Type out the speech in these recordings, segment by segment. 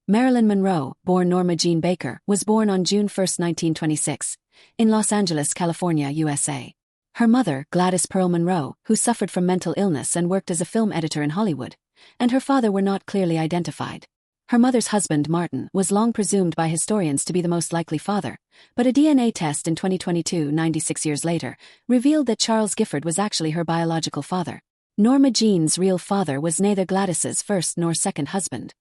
Marilyn Monroe, born Norma Jean Baker, was born on June 1, 1926, in Los Angeles, California, USA. Her mother, Gladys Pearl Monroe, who suffered from mental illness and worked as a film editor in Hollywood, and her father were not clearly identified. Her mother's husband, Martin, was long presumed by historians to be the most likely father, but a DNA test in 2022, 96 years later, revealed that Charles Gifford was actually her biological father. Norma Jean's real father was neither Gladys's first nor second husband.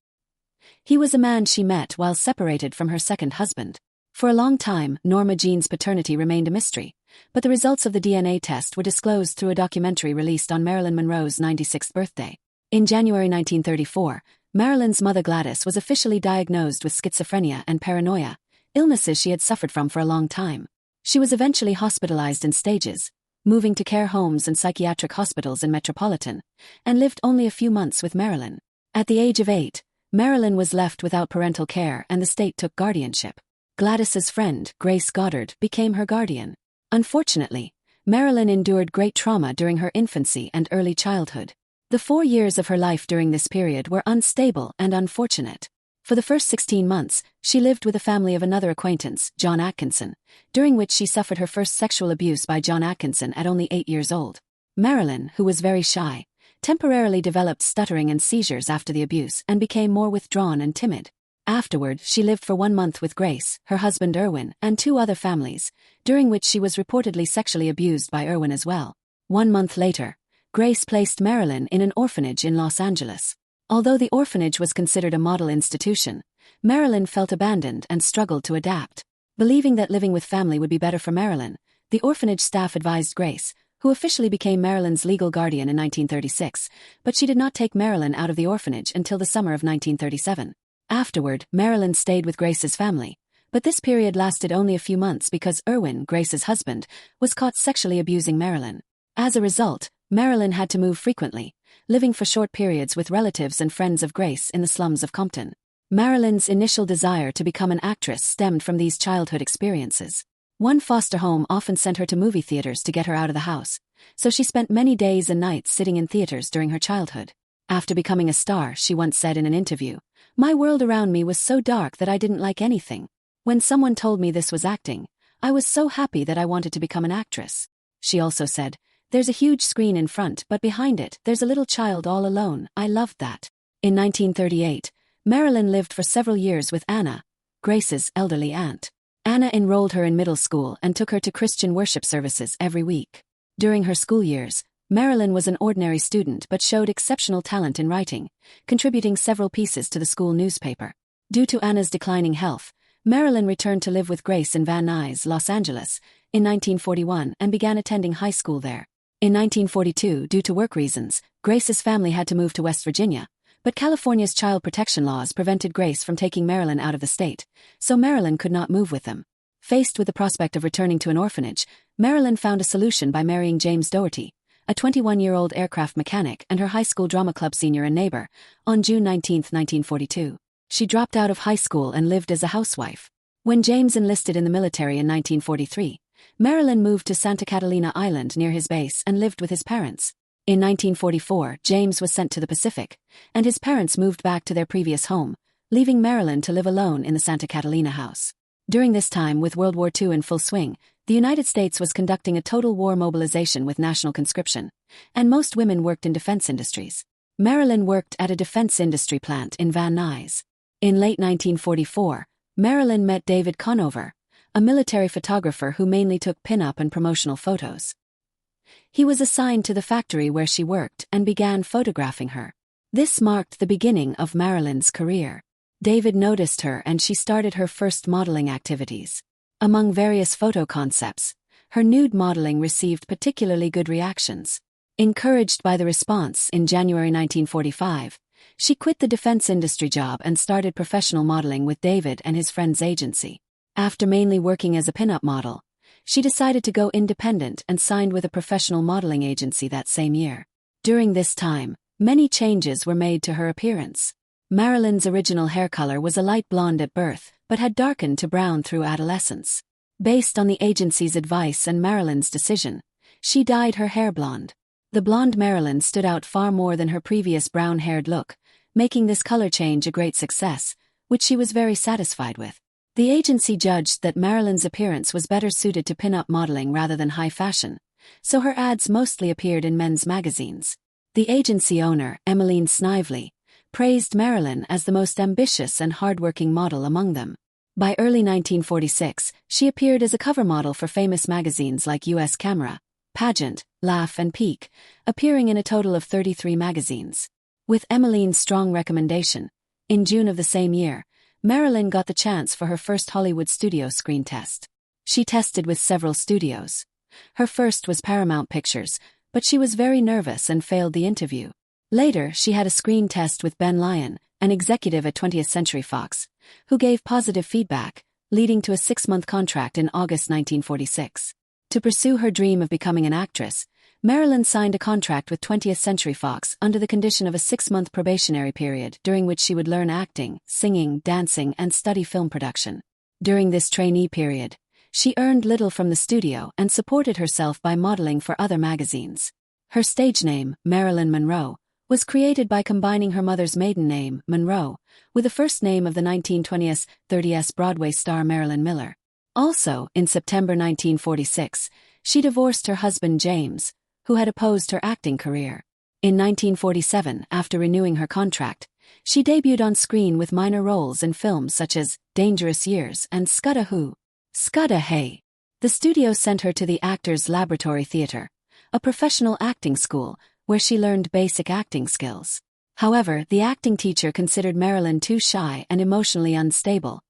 He was a man she met while separated from her second husband. For a long time, Norma Jean's paternity remained a mystery, but the results of the DNA test were disclosed through a documentary released on Marilyn Monroe's 96th birthday. In January 1934, Marilyn's mother Gladys was officially diagnosed with schizophrenia and paranoia, illnesses she had suffered from for a long time. She was eventually hospitalized in stages, moving to care homes and psychiatric hospitals in Metropolitan, and lived only a few months with Marilyn. At the age of 8, Marilyn was left without parental care and the state took guardianship. Gladys's friend, Grace Goddard, became her guardian. Unfortunately, Marilyn endured great trauma during her infancy and early childhood. The 4 years of her life during this period were unstable and unfortunate. For the first 16 months, she lived with a family of another acquaintance, John Atkinson, during which she suffered her first sexual abuse by John Atkinson at only 8 years old. Marilyn, who was very shy, temporarily developed stuttering and seizures after the abuse and became more withdrawn and timid. Afterward, she lived for 1 month with Grace, her husband Irwin, and 2 other families, during which she was reportedly sexually abused by Irwin as well. 1 month later, Grace placed Marilyn in an orphanage in Los Angeles. Although the orphanage was considered a model institution, Marilyn felt abandoned and struggled to adapt. Believing that living with family would be better for Marilyn, the orphanage staff advised Grace, who officially became Marilyn's legal guardian in 1936, but she did not take Marilyn out of the orphanage until the summer of 1937. Afterward, Marilyn stayed with Grace's family, but this period lasted only a few months because Irwin, Grace's husband, was caught sexually abusing Marilyn. As a result, Marilyn had to move frequently, living for short periods with relatives and friends of Grace in the slums of Compton. Marilyn's initial desire to become an actress stemmed from these childhood experiences. One foster home often sent her to movie theaters to get her out of the house, so she spent many days and nights sitting in theaters during her childhood. After becoming a star, she once said in an interview, "My world around me was so dark that I didn't like anything. When someone told me this was acting, I was so happy that I wanted to become an actress." She also said, "There's a huge screen in front, but behind it, there's a little child all alone. I loved that." In 1938, Marilyn lived for several years with Anna, Grace's elderly aunt. Anna enrolled her in middle school and took her to Christian worship services every week. During her school years, Marilyn was an ordinary student but showed exceptional talent in writing, contributing several pieces to the school newspaper. Due to Anna's declining health, Marilyn returned to live with Grace in Van Nuys, Los Angeles, in 1941 and began attending high school there. In 1942, due to work reasons, Grace's family had to move to West Virginia, but California's child protection laws prevented Grace from taking Marilyn out of the state, so Marilyn could not move with them. Faced with the prospect of returning to an orphanage, Marilyn found a solution by marrying James Doherty, a 21-year-old aircraft mechanic and her high school drama club senior and neighbor, on June 19, 1942. She dropped out of high school and lived as a housewife. When James enlisted in the military in 1943, Marilyn moved to Santa Catalina Island near his base and lived with his parents. In 1944, James was sent to the Pacific, and his parents moved back to their previous home, leaving Marilyn to live alone in the Santa Catalina house. During this time, with World War II in full swing, the United States was conducting a total war mobilization with national conscription, and most women worked in defense industries. Marilyn worked at a defense industry plant in Van Nuys. In late 1944, Marilyn met David Conover, a military photographer who mainly took pin-up and promotional photos. He was assigned to the factory where she worked and began photographing her. This marked the beginning of Marilyn's career. David noticed her and she started her first modeling activities. Among various photo concepts, her nude modeling received particularly good reactions. Encouraged by the response, in January 1945, she quit the defense industry job and started professional modeling with David and his friend's agency. After mainly working as a pin-up model, she decided to go independent and signed with a professional modeling agency that same year. During this time, many changes were made to her appearance. Marilyn's original hair color was a light blonde at birth, but had darkened to brown through adolescence. Based on the agency's advice and Marilyn's decision, she dyed her hair blonde. The blonde Marilyn stood out far more than her previous brown-haired look, making this color change a great success, which she was very satisfied with. The agency judged that Marilyn's appearance was better suited to pin-up modeling rather than high fashion, so her ads mostly appeared in men's magazines. The agency owner, Emmeline Snively, praised Marilyn as the most ambitious and hard-working model among them. By early 1946, she appeared as a cover model for famous magazines like US Camera, Pageant, Laugh and Peak, appearing in a total of 33 magazines. With Emmeline's strong recommendation, in June of the same year, Marilyn got the chance for her first Hollywood studio screen test. She tested with several studios. Her first was Paramount Pictures, but she was very nervous and failed the interview. Later, she had a screen test with Ben Lyon, an executive at 20th Century Fox, who gave positive feedback, leading to a 6-month contract in August 1946. To pursue her dream of becoming an actress, Marilyn signed a contract with 20th Century Fox under the condition of a 6-month probationary period during which she would learn acting, singing, dancing, and study film production. During this trainee period, she earned little from the studio and supported herself by modeling for other magazines. Her stage name, Marilyn Monroe, was created by combining her mother's maiden name, Monroe, with the first name of the 1920s-30s Broadway star Marilyn Miller. Also, in September 1946, she divorced her husband James, who had opposed her acting career. In 1947, after renewing her contract, she debuted on screen with minor roles in films such as Dangerous Years and Scudda Hoo. Scudda Hay. The studio sent her to the Actors Laboratory Theatre, a professional acting school, where she learned basic acting skills. However, the acting teacher considered Marilyn too shy and emotionally unstable,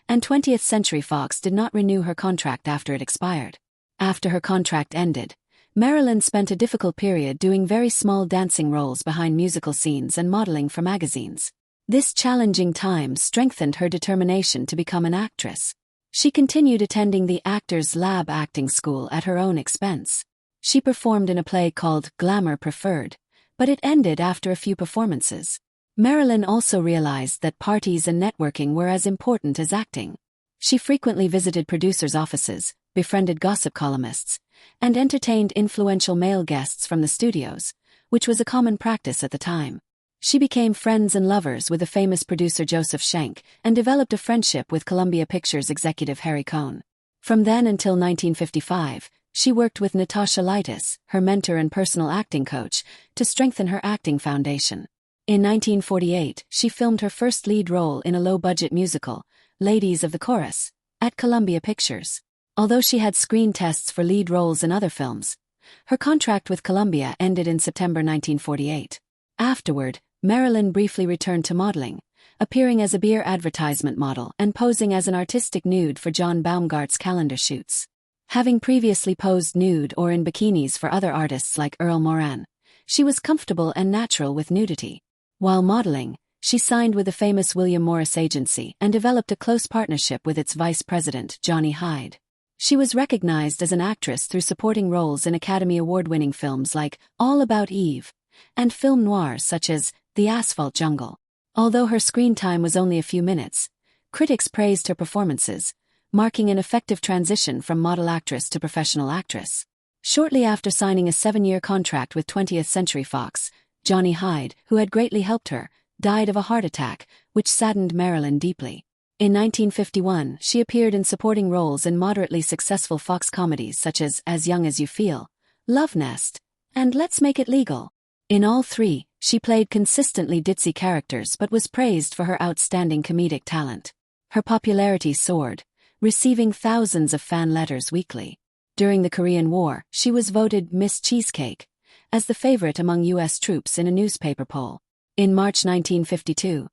and 20th Century Fox did not renew her contract after it expired. After her contract ended, Marilyn spent a difficult period doing very small dancing roles behind musical scenes and modeling for magazines. This challenging time strengthened her determination to become an actress. She continued attending the Actors Lab acting school at her own expense. She performed in a play called Glamour Preferred, but it ended after a few performances. Marilyn also realized that parties and networking were as important as acting. She frequently visited producers' offices, befriended gossip columnists, and entertained influential male guests from the studios, which was a common practice at the time. She became friends and lovers with the famous producer Joseph Schenck and developed a friendship with Columbia Pictures executive Harry Cohn. From then until 1955, she worked with Natasha Lytis, her mentor and personal acting coach, to strengthen her acting foundation. In 1948, she filmed her first lead role in a low-budget musical, Ladies of the Chorus, at Columbia Pictures. Although she had screen tests for lead roles in other films, her contract with Columbia ended in September 1948. Afterward, Marilyn briefly returned to modeling, appearing as a beer advertisement model and posing as an artistic nude for John Baumgart's calendar shoots. Having previously posed nude or in bikinis for other artists like Earl Moran, she was comfortable and natural with nudity. While modeling, she signed with the famous William Morris Agency and developed a close partnership with its vice president, Johnny Hyde. She was recognized as an actress through supporting roles in Academy Award-winning films like All About Eve and film noirs such as The Asphalt Jungle. Although her screen time was only a few minutes, critics praised her performances, marking an effective transition from model actress to professional actress. Shortly after signing a 7-year contract with 20th Century Fox, Johnny Hyde, who had greatly helped her, died of a heart attack, which saddened Marilyn deeply. In 1951, she appeared in supporting roles in moderately successful Fox comedies such as Young as You Feel, Love Nest, and Let's Make It Legal. In all three, she played consistently ditzy characters but was praised for her outstanding comedic talent. Her popularity soared, receiving thousands of fan letters weekly. During the Korean War, she was voted Miss Cheesecake, as the favorite among U.S. troops in a newspaper poll. In March 1952,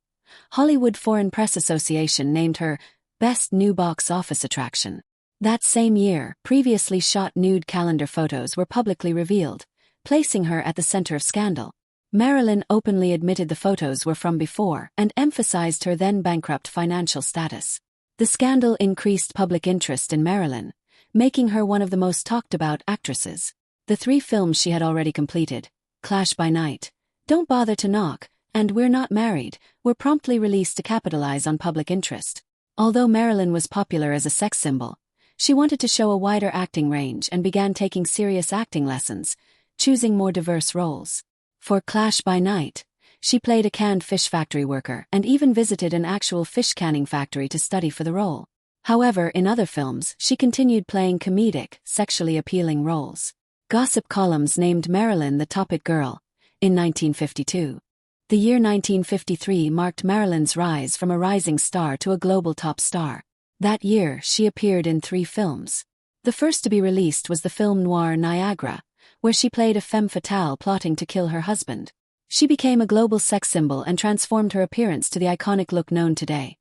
Hollywood Foreign Press Association named her Best New Box Office Attraction. That same year, previously shot nude calendar photos were publicly revealed, placing her at the center of scandal. Marilyn openly admitted the photos were from before and emphasized her then-bankrupt financial status. The scandal increased public interest in Marilyn, making her one of the most talked-about actresses. The 3 films she had already completed, Clash by Night, Don't Bother to Knock, and We're Not Married, were promptly released to capitalize on public interest. Although Marilyn was popular as a sex symbol, she wanted to show a wider acting range and began taking serious acting lessons, choosing more diverse roles. For Clash by Night, She played a canned fish factory worker and even visited an actual fish canning factory to study for the role. However, in other films, she continued playing comedic, sexually appealing roles. Gossip columns named Marilyn the Topic Girl in 1952. The year 1953 marked Marilyn's rise from a rising star to a global top star. That year, she appeared in 3 films. The first to be released was the film noir Niagara, where she played a femme fatale plotting to kill her husband. She became a global sex symbol and transformed her appearance to the iconic look known today.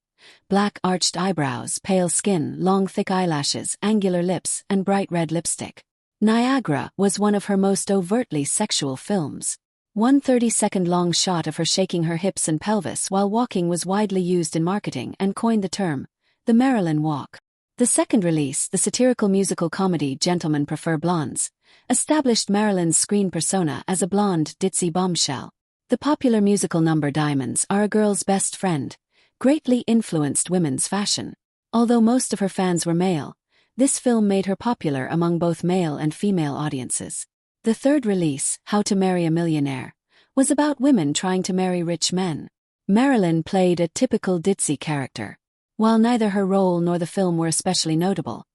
Black arched eyebrows, pale skin, long thick eyelashes, angular lips, and bright red lipstick. Niagara was one of her most overtly sexual films. One 30-second long shot of her shaking her hips and pelvis while walking was widely used in marketing and coined the term, the Marilyn Walk. The second release, the satirical musical comedy Gentlemen Prefer Blondes, established Marilyn's screen persona as a blonde, ditzy bombshell. The popular musical number Diamonds Are a Girl's Best Friend greatly influenced women's fashion. Although most of her fans were male, this film made her popular among both male and female audiences. The third release, How to Marry a Millionaire, was about women trying to marry rich men. Marilyn played a typical ditzy character. While neither her role nor the film were especially notable,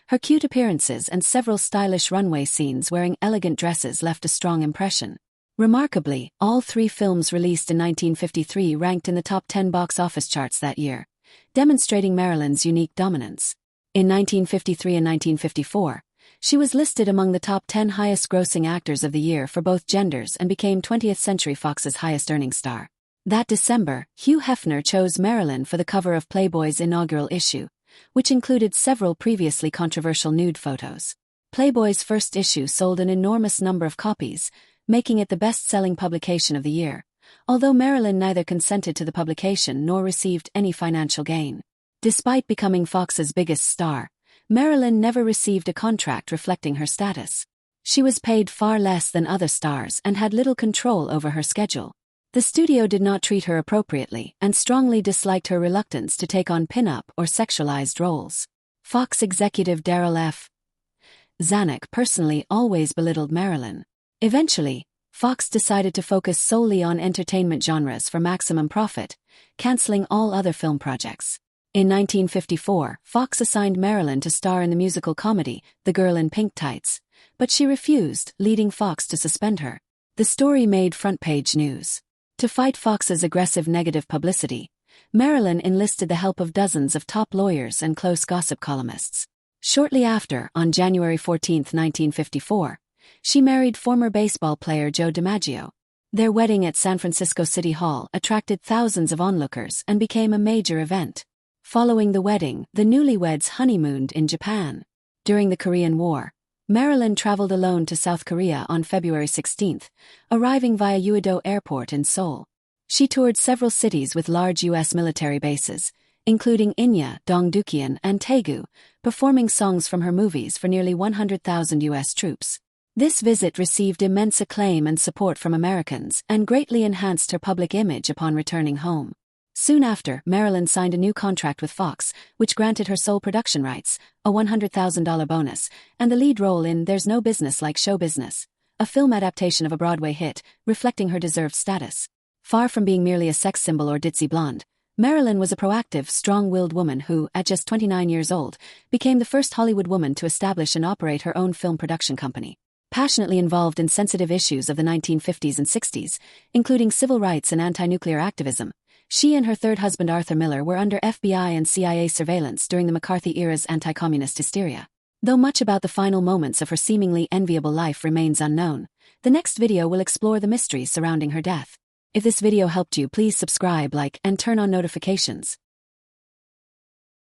her cute appearances and several stylish runway scenes wearing elegant dresses left a strong impression. Remarkably, all 3 films released in 1953 ranked in the top 10 box office charts that year, demonstrating Marilyn's unique dominance. In 1953 and 1954, she was listed among the top 10 highest-grossing actors of the year for both genders and became 20th Century Fox's highest-earning star. That December, Hugh Hefner chose Marilyn for the cover of Playboy's inaugural issue, which included several previously controversial nude photos. Playboy's first issue sold an enormous number of copies, making it the best-selling publication of the year, although Marilyn neither consented to the publication nor received any financial gain. Despite becoming Fox's biggest star, Marilyn never received a contract reflecting her status. She was paid far less than other stars and had little control over her schedule. The studio did not treat her appropriately and strongly disliked her reluctance to take on pin-up or sexualized roles. Fox executive Darryl F. Zanuck personally always belittled Marilyn. Eventually, Fox decided to focus solely on entertainment genres for maximum profit, canceling all other film projects. In 1954, Fox assigned Marilyn to star in the musical comedy, The Girl in Pink Tights, but she refused, leading Fox to suspend her. The story made front-page news. To fight Fox's aggressive negative publicity, Marilyn enlisted the help of dozens of top lawyers and close gossip columnists. Shortly after, on January 14, 1954, she married former baseball player Joe DiMaggio. Their wedding at San Francisco City Hall attracted thousands of onlookers and became a major event. Following the wedding, the newlyweds honeymooned in Japan. During the Korean War, Marilyn traveled alone to South Korea on February 16, arriving via Uido Airport in Seoul. She toured several cities with large U.S. military bases, including Inya, Dongducheon, and Daegu, performing songs from her movies for nearly 100,000 U.S. troops. This visit received immense acclaim and support from Americans and greatly enhanced her public image upon returning home. Soon after, Marilyn signed a new contract with Fox, which granted her sole production rights, a $100,000 bonus, and the lead role in There's No Business Like Show Business, a film adaptation of a Broadway hit, reflecting her deserved status. Far from being merely a sex symbol or ditzy blonde, Marilyn was a proactive, strong-willed woman who, at just 29 years old, became the first Hollywood woman to establish and operate her own film production company. Passionately involved in sensitive issues of the 1950s and 60s, including civil rights and anti-nuclear activism, she and her third husband Arthur Miller were under FBI and CIA surveillance during the McCarthy-era's anti-communist hysteria. Though much about the final moments of her seemingly enviable life remains unknown, the next video will explore the mysteries surrounding her death. If this video helped you, please subscribe, like, and turn on notifications.